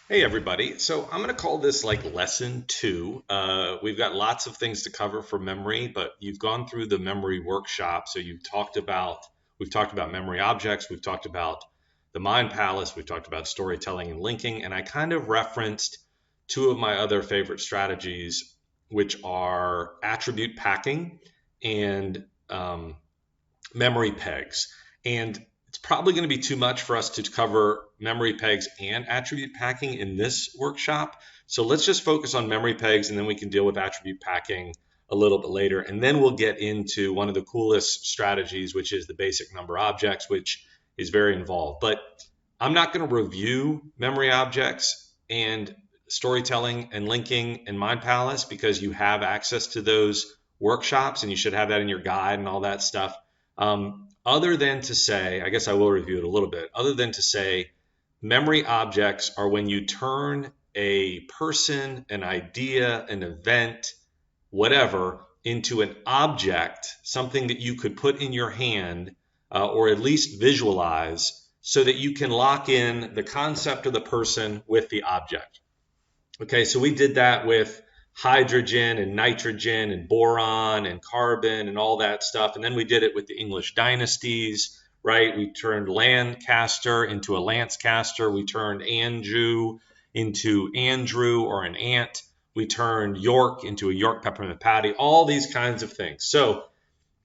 Hey everybody. So I'm going to call this like lesson two. We've got lots of things to cover for memory, but you've gone through the memory workshop. So we've talked about memory objects. We've talked about the mind palace. We've talked about storytelling and linking. And I kind of referenced two of my other favorite strategies, which are attribute packing and memory pegs. And it's probably going to be too much for us to cover memory pegs and attribute packing in this workshop. So let's just focus on memory pegs and then we can deal with attribute packing a little bit later. And then we'll get into one of the coolest strategies, which is the basic number objects, which is very involved. But I'm not going to review memory objects and storytelling and linking and mind palace because you have access to those workshops and you should have that in your guide and all that stuff. Other than to say, I guess I will review it a little bit, other than to say, memory objects are when you turn a person, an idea, an event, whatever, into an object, something that you could put in your hand or at least visualize so that you can lock in the concept of the person with the object. Okay, so we did that with hydrogen and nitrogen and boron and carbon and all that stuff. And then we did it with the English dynasties, right? We turned Lancaster into a Lancaster. We turned Anjou into Andrew or an ant. We turned York into a York peppermint patty, all these kinds of things. So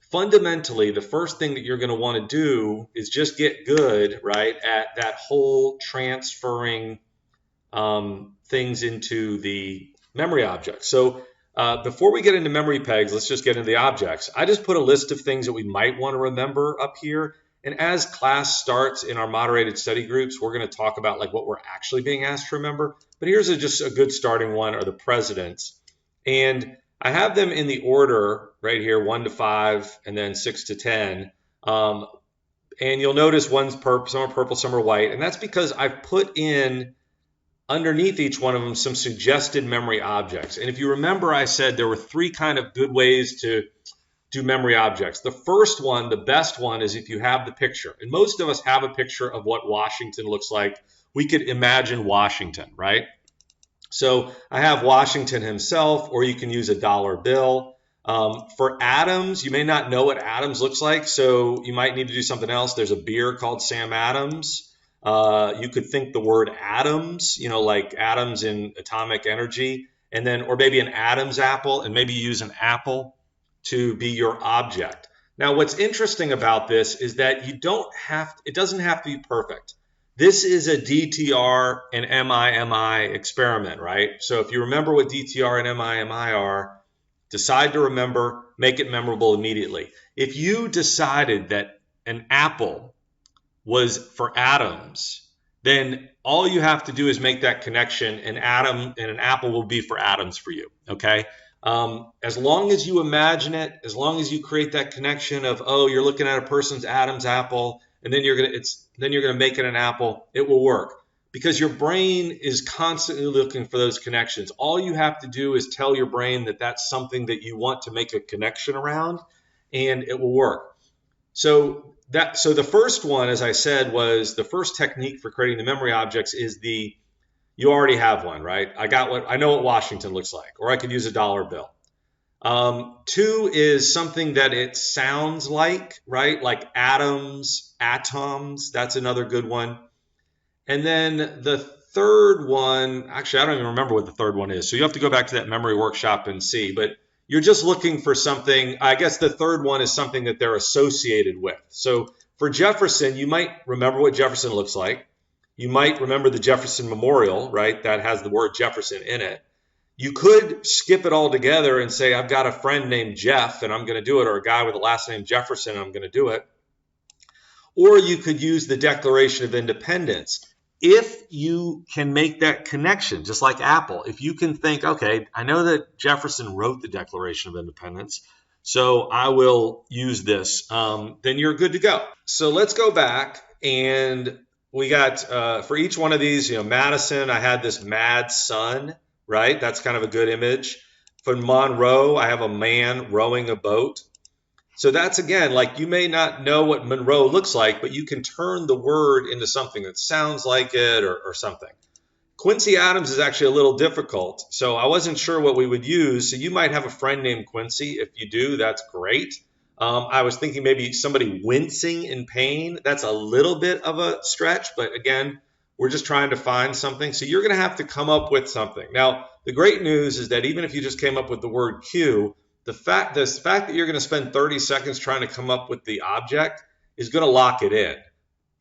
fundamentally, the first thing that you're going to want to do is just get good, right, at that whole transferring things into the memory objects. So before we get into memory pegs, let's just get into the objects. I just put a list of things that we might want to remember up here. And as class starts in our moderated study groups, we're going to talk about like what we're actually being asked to remember. But here's just a good starting one, are the presidents. And I have them in the order right here, 1 to 5, and then 6 to 10. And you'll notice one's purple, some are purple, some are white. And that's because I've put in underneath each one of them some suggested memory objects. And if you remember, I said there were three kind of good ways to do memory objects. The first one, the best one, is if you have the picture. And most of us have a picture of what Washington looks like. We could imagine Washington, right? So I have Washington himself, or you can use a dollar bill. For Adams, you may not know what Adams looks like, so you might need to do something else. There's a beer called Sam Adams. You could think the word atoms, like atoms in atomic energy, and then, or maybe an Adam's apple, and maybe use an apple to be your object. Now, what's interesting about this is that it doesn't have to be perfect. This is a DTR and MIMI experiment, right? So if you remember what DTR and MIMI are, decide to remember, make it memorable immediately. If you decided that an apple was for atoms, then all you have to do is make that connection, and an apple will be for atoms for you. Okay. As long as you imagine it, as long as you create that connection of, oh, you're looking at a person's Adam's apple, and then you're gonna make it an apple, it will work because your brain is constantly looking for those connections. All you have to do is tell your brain that that's something that you want to make a connection around, and it will work. So the first one, as I said, was the first technique for creating the memory objects is you already have one, right? I know what Washington looks like, or I could use a dollar bill. Two is something that it sounds like, right? Like atoms, that's another good one. And then the third one, actually, I don't even remember what the third one is. So you have to go back to that memory workshop and see, but you're just looking for something. I guess the third one is something that they're associated with. So for Jefferson, you might remember what Jefferson looks like. You might remember the Jefferson Memorial, right? That has the word Jefferson in it. You could skip it all together and say, I've got a friend named Jeff and I'm going to do it, or a guy with the last name Jefferson and I'm going to do it. Or you could use the Declaration of Independence. If you can make that connection, just like Apple, if you can think, okay, I know that Jefferson wrote the Declaration of Independence, so I will use this, then you're good to go. So let's go back, and we got, for each one of these, Madison, I had this mad sun, right? That's kind of a good image. For Monroe, I have a man rowing a boat. So that's, again, like, you may not know what Monroe looks like, but you can turn the word into something that sounds like it or something. Quincy Adams is actually a little difficult, so I wasn't sure what we would use. So you might have a friend named Quincy. If you do, that's great. I was thinking maybe somebody wincing in pain. That's a little bit of a stretch, but again, we're just trying to find something. So you're going to have to come up with something. Now, the great news is that even if you just came up with the word Q, the fact that you're going to spend 30 seconds trying to come up with the object is going to lock it in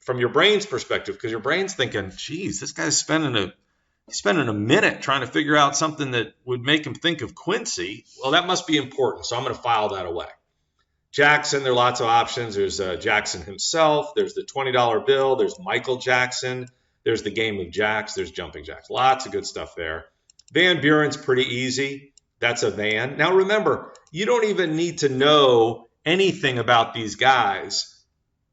from your brain's perspective, because your brain's thinking, geez, this guy's spending a minute trying to figure out something that would make him think of Quincy. Well, that must be important, so I'm going to file that away. Jackson, there are lots of options. There's Jackson himself. There's the $20 bill. There's Michael Jackson. There's the game of jacks. There's jumping jacks. Lots of good stuff there. Van Buren's pretty easy. That's a van. Now, remember, you don't even need to know anything about these guys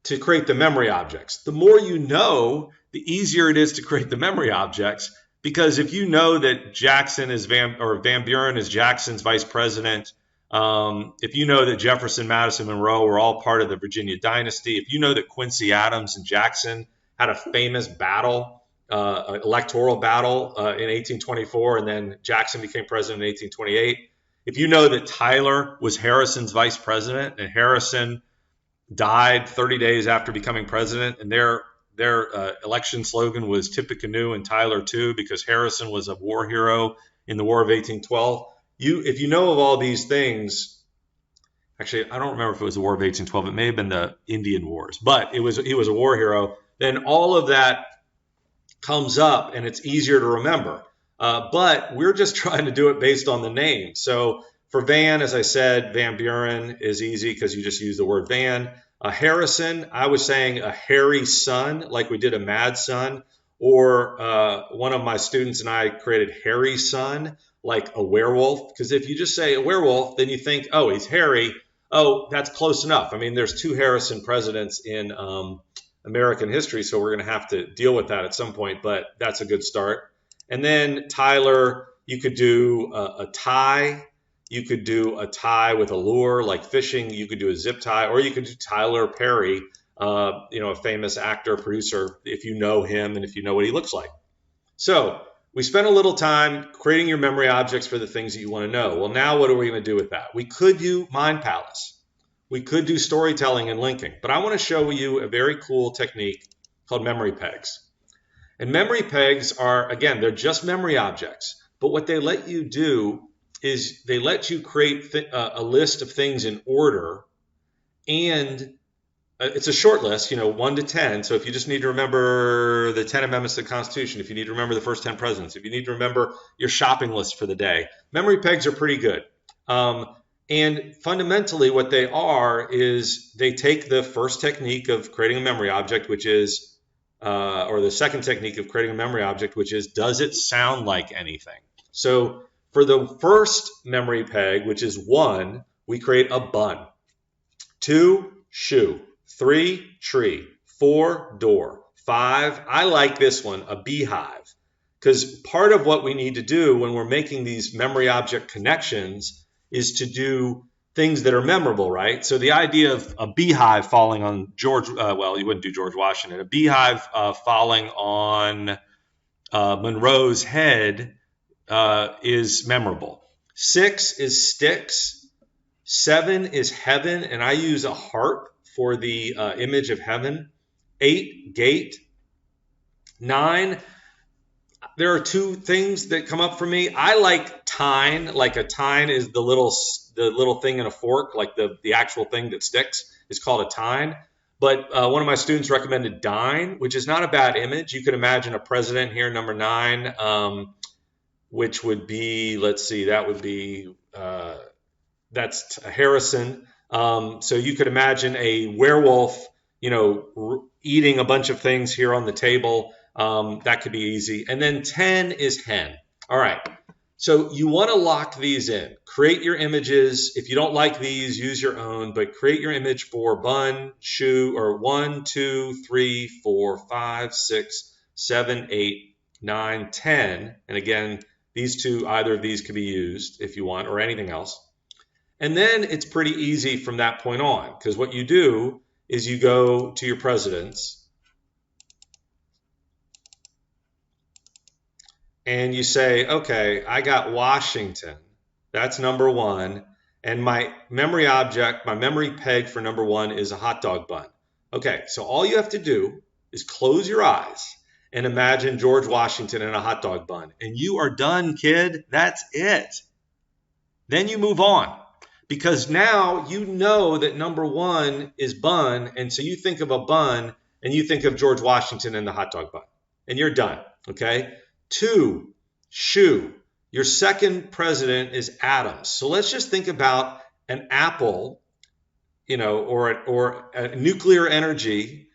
to create the memory objects. The more you know, the easier it is to create the memory objects, because if you know that Jackson is Van Buren is Jackson's vice president, if you know that Jefferson, Madison, Monroe were all part of the Virginia dynasty, if you know that Quincy Adams and Jackson had a famous battle, electoral battle in 1824, and then Jackson became president in 1828, if you know that Tyler was Harrison's vice president and Harrison died 30 days after becoming president, and their election slogan was Tippecanoe and Tyler too, because Harrison was a war hero in the War of 1812. If you know of all these things, actually, I don't remember if it was the War of 1812. It may have been the Indian Wars, but he was a war hero. Then all of that comes up, and it's easier to remember. But we're just trying to do it based on the name. So for Van, as I said, Van Buren is easy because you just use the word Van. Harrison, I was saying a hairy son, like we did a mad son, or one of my students and I created hairy son, like a werewolf. Because if you just say a werewolf, then you think, oh, he's hairy. Oh, that's close enough. I mean, there's 2 Harrison presidents in American history, so we're going to have to deal with that at some point, but that's a good start. And then Tyler, you could do a tie. You could do a tie with a lure, like fishing. You could do a zip tie, or you could do Tyler Perry, a famous actor, producer, if you know him and if you know what he looks like. So we spent a little time creating your memory objects for the things that you want to know. Well, now what are we going to do with that? We could do Mind Palace. We could do storytelling and linking, but I want to show you a very cool technique called memory pegs. And memory pegs are, again, they're just memory objects, but what they let you do is they let you create a list of things in order, and it's a short list, 1 to 10. So if you just need to remember the 10 amendments to the Constitution, if you need to remember the first 10 presidents, if you need to remember your shopping list for the day, memory pegs are pretty good. And fundamentally what they are is they take the first technique of creating a memory object, which is, or the second technique of creating a memory object, which is, does it sound like anything? So for the first memory peg, which is 1, we create a bun. 2, shoe. 3, tree. 4, door. 5, I like this one, a beehive. Because part of what we need to do when we're making these memory object connections is to do things that are memorable, right? So the idea of a beehive falling on well, you wouldn't do George Washington. A beehive falling on Monroe's head is memorable. 6 is sticks. 7 is heaven, and I use a harp for the image of heaven. 8, gate. 9, there are 2 things that come up for me. I like tine, like a tine is the little thing in a fork, like the actual thing that sticks is called a tine. But one of my students recommended dine, which is not a bad image. You could imagine a president here, number 9, which would be, let's see, that would be, that's Harrison. So you could imagine a werewolf, eating a bunch of things here on the table. That could be easy. And then 10 is hen. All right. So you want to lock these in. Create your images. If you don't like these, use your own, but create your image for bun, shoe, or 1, 2, 3, 4, 5, 6, 7, 8, 9, 10. And again, these 2, either of these could be used if you want, or anything else. And then it's pretty easy from that point on, because what you do is you go to your presidents, and you say, okay, I got Washington. That's number one. And my memory object, my memory peg for number one is a hot dog bun. Okay, so all you have to do is close your eyes and imagine George Washington in a hot dog bun. And you are done, kid. That's it. Then you move on because now you know that number one is bun. And so you think of a bun and you think of George Washington in the hot dog bun. And you're done. Okay. Two, shoe. Your second president is Adams. So let's just think about an apple, or a nuclear energy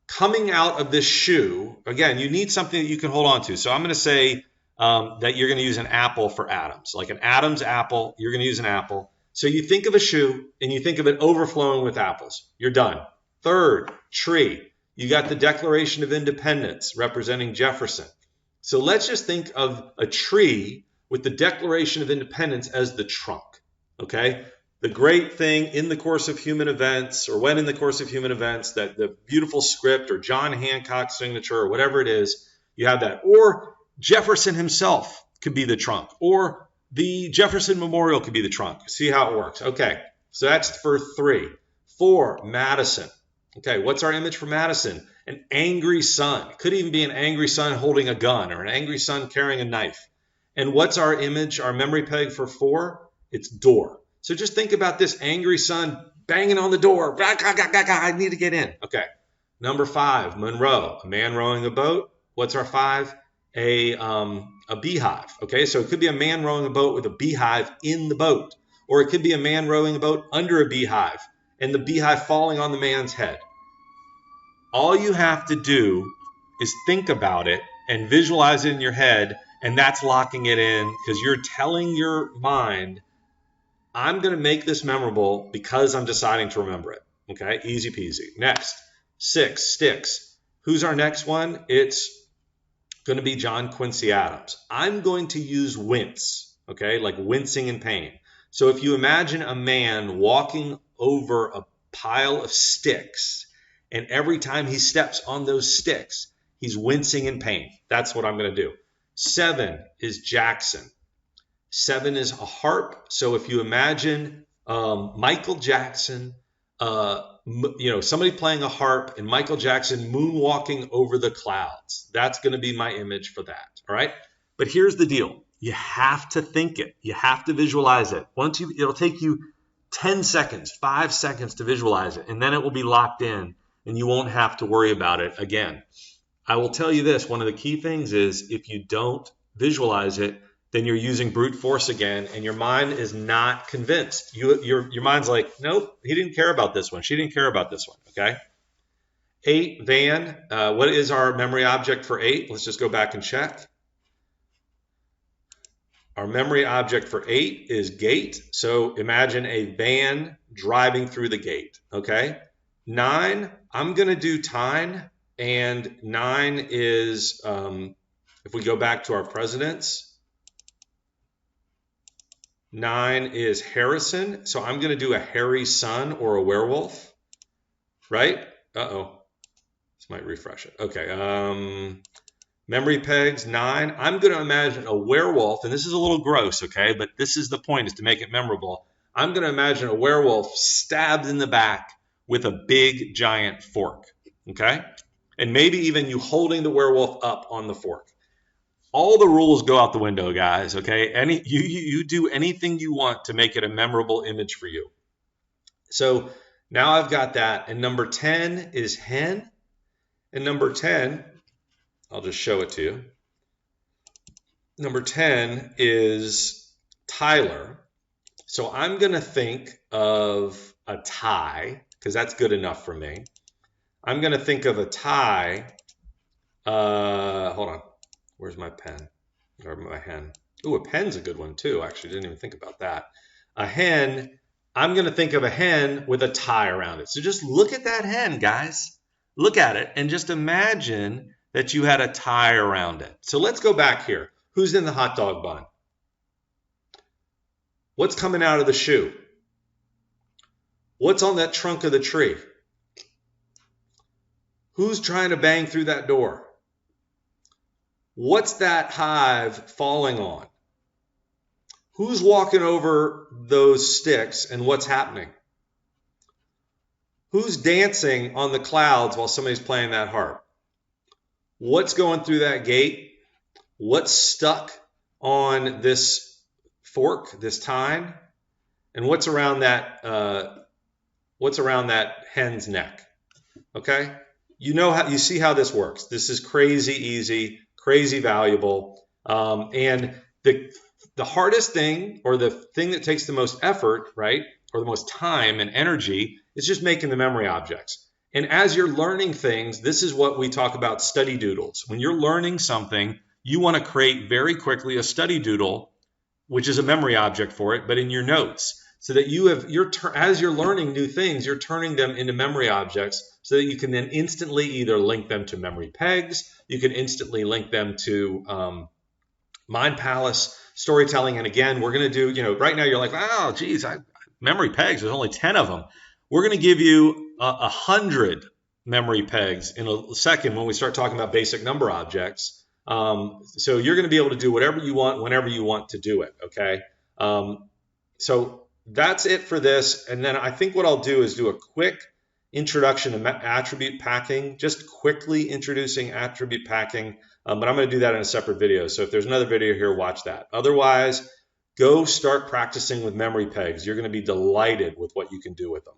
coming out of this shoe. Again, you need something that you can hold on to. So I'm going to say that you're going to use an apple for Adams, like an Adams apple. You're going to use an apple. So you think of a shoe and you think of it overflowing with apples. You're done. Third, tree. You got the Declaration of Independence representing Jefferson. So let's just think of a tree with the Declaration of Independence as the trunk, okay? The great thing in the course of human events, or when in the course of human events, that the beautiful script or John Hancock's signature or whatever it is, you have that. Or Jefferson himself could be the trunk, or the Jefferson Memorial could be the trunk. See how it works. Okay, so that's for three. Four, Madison. Okay, what's our image for Madison? An angry son. It could even be an angry son holding a gun or an angry son carrying a knife. And what's our image, our memory peg for four? It's door. So just think about this angry son banging on the door. I need to get in. Okay. Number five, Monroe, a man rowing a boat. What's our five? A beehive. Okay, so it could be a man rowing a boat with a beehive in the boat. Or it could be a man rowing a boat under a beehive and the beehive falling on the man's head. All you have to do is think about it and visualize it in your head, and that's locking it in because you're telling your mind, I'm going to make this memorable because I'm deciding to remember it. Okay, easy peasy. Next, six, sticks. Who's our next one? It's going to be John Quincy Adams. I'm going to use wince, okay, like wincing in pain. So if you imagine a man walking over a pile of sticks, and every time he steps on those sticks, he's wincing in pain. That's what I'm going to do. Seven is Jackson. Seven is a harp. So if you imagine Michael Jackson, somebody playing a harp and Michael Jackson moonwalking over the clouds, that's going to be my image for that. All right. But here's the deal. You have to think it. You have to visualize it. It'll take you 10 seconds, 5 seconds to visualize it, and then it will be locked in and you won't have to worry about it again. I will tell you this, one of the key things is if you don't visualize it, then you're using brute force again and your mind is not convinced. Your mind's like, nope, he didn't care about this one. She didn't care about this one, okay? 8, van. What is our memory object for 8? Let's just go back and check. Our memory object for 8 is gate. So imagine a van driving through the gate, okay? 9, I'm going to do time. And 9 is, if we go back to our presidents, 9 is Harrison. So I'm going to do a hairy son or a werewolf, right? Uh-oh. This might refresh it. Okay. Memory pegs, 9. I'm going to imagine a werewolf, and this is a little gross, okay? But this is the point, is to make it memorable. I'm going to imagine a werewolf stabbed in the back with a big, giant fork, okay? And maybe even you holding the werewolf up on the fork. All the rules go out the window, guys, okay? You do anything you want to make it a memorable image for you. So now I've got that. And number 10 is hen. And number 10, I'll just show it to you. Number 10 is Tyler. So I'm going to think of a tie, because that's good enough for me. I'm going to think of a tie. Hold on. Where's my pen? Or my hen? Ooh, a pen's a good one too. Actually, didn't even think about that. A hen. I'm going to think of a hen with a tie around it. So just look at that hen, guys. Look at it and just imagine that you had a tie around it. So let's go back here. Who's in the hot dog bun? What's coming out of the shoe? What's on that trunk of the tree? Who's trying to bang through that door? What's that hive falling on? Who's walking over those sticks and what's happening? Who's dancing on the clouds while somebody's playing that harp? What's going through that gate? What's stuck on this fork, this tine? And what's around that hen's neck? Okay? You see how this works. This is crazy easy, crazy valuable. And the hardest thing, or the thing that takes the most effort, right, or the most time and energy, is just making the memory objects. And as you're learning things, this is what we talk about study doodles. When you're learning something, you want to create very quickly a study doodle, which is a memory object for it, but in your notes, so that as you're learning new things, you're turning them into memory objects so that you can then instantly either link them to memory pegs, you can instantly link them to Mind Palace, storytelling. And again, we're going to do, right now you're like, oh, geez, memory pegs, there's only 10 of them. We're going to give you 100 memory pegs in a second when we start talking about basic number objects. So you're going to be able to do whatever you want, whenever you want to do it. Okay. So that's it for this. And then I think what I'll do is do a quick introduction to attribute packing, just quickly introducing attribute packing. But I'm going to do that in a separate video. So if there's another video here, watch that. Otherwise, go start practicing with memory pegs. You're going to be delighted with what you can do with them.